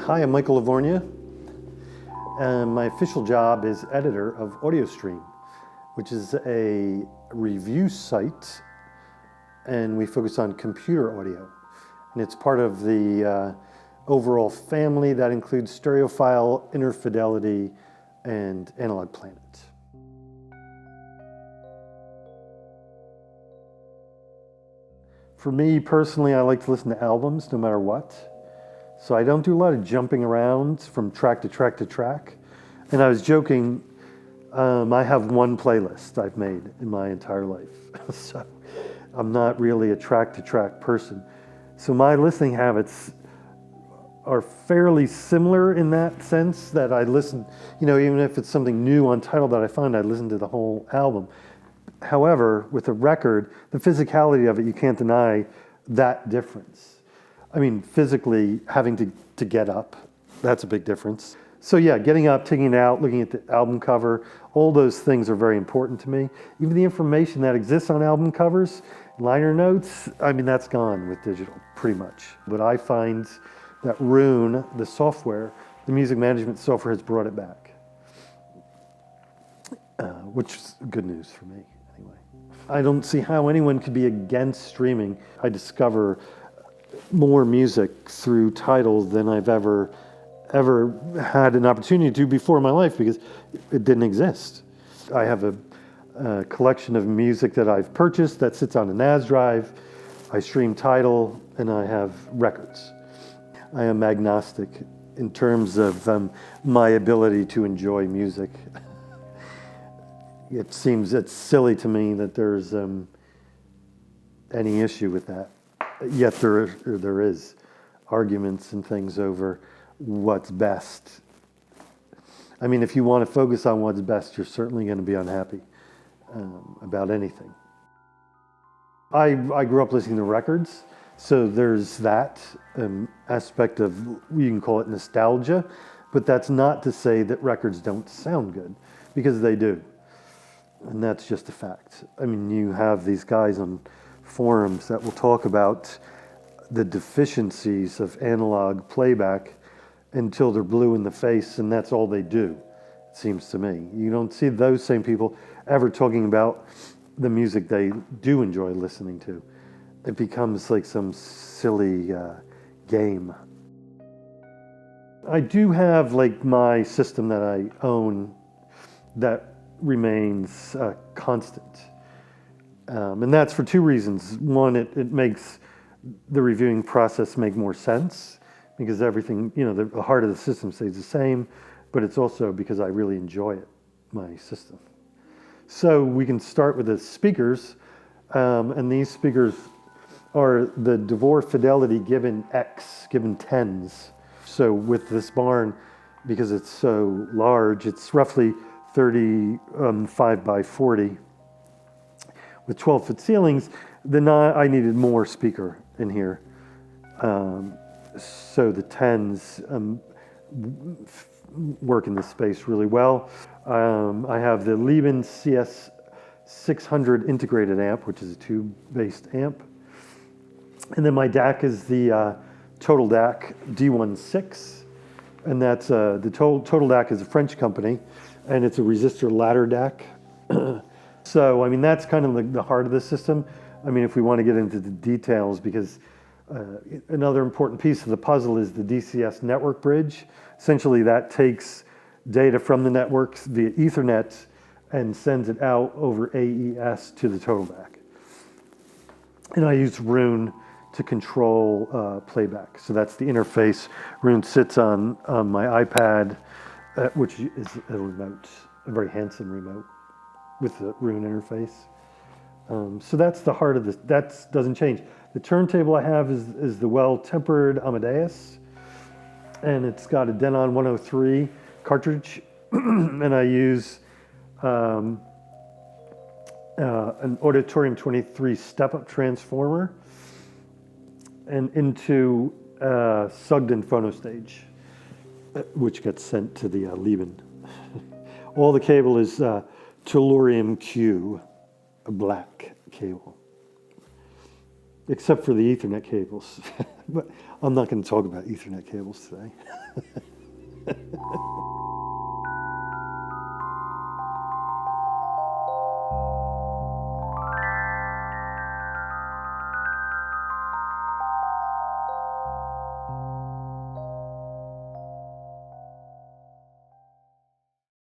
Hi, I'm Michael Lavorgna. My official job is editor of AudioStream, which is a review site, and we focus on computer audio. And it's part of the overall family that includes Stereophile, Inner Fidelity, and Analog Planet. For me personally, I like to listen to albums no matter what. So I don't do a lot of jumping around from track to track to track. And I was joking, I have one playlist I've made in my entire life. So I'm not really a track to track person. So my listening habits are fairly similar in that sense that I listen, even if it's something new on Tidal that I find, I listen to the whole album. However, with a record, the physicality of it, you can't deny that difference. I mean, physically having to get up, that's a big difference. So yeah, getting up, taking it out, looking at the album cover, all those things are very important to me. Even the information that exists on album covers, liner notes, I mean, that's gone with digital, pretty much. But I find that Roon, the software, the music management software, has brought it back, which is good news for me, anyway. I don't see how anyone could be against streaming. I discover more music through Tidal than I've ever had an opportunity to before in my life because it didn't exist. I have a collection of music that I've purchased that sits on a NAS drive. I stream Tidal and I have records. I am agnostic in terms of my ability to enjoy music. It seems it's silly to me that there's any issue with that. Yet there is arguments and things over what's best. I mean, if you want to focus on what's best, you're certainly going to be unhappy about anything. I grew up listening to records, so there's that aspect of, you can call it nostalgia, but that's not to say that records don't sound good, because they do. And that's just a fact. I mean, you have these guys on forums that will talk about the deficiencies of analog playback until they're blue in the face, and that's all they do, it seems to me. You don't see those same people ever talking about the music they do enjoy listening to. It becomes like some silly game. I do have like my system that I own that remains constant. And that's for two reasons. One, it makes the reviewing process make more sense because everything, the heart of the system stays the same, but it's also because I really enjoy it, my system. So we can start with the speakers, and these speakers are the DeVore Fidelity given X, given 10s. So with this barn, because it's so large, it's roughly 35 by 40. With 12-foot ceilings, then I needed more speaker in here. So the 10s work in this space really well. I have the Lieben CS 600 integrated amp, which is a tube-based amp. And then my DAC is the Total DAC D16. And that's the Total DAC is a French company, and it's a resistor ladder DAC. So, I mean, that's kind of the heart of the system. I mean, if we want to get into the details, because another important piece of the puzzle is the DCS network bridge. Essentially, that takes data from the networks via Ethernet and sends it out over AES to the Total DAC. And I use Roon to control playback. So that's the interface. Roon sits on my iPad, which is a remote, a very handsome remote with the Roon interface. So that's the heart of this. That doesn't change. The turntable I have is the well-tempered Amadeus, and it's got a Denon 103 cartridge, and I use an Auditorium 23 step-up transformer and into Sugden phonostage, which gets sent to the Lieben. All the cable is Tellurium Q, a black cable. except for the Ethernet cables. But I'm not going to talk about Ethernet cables today.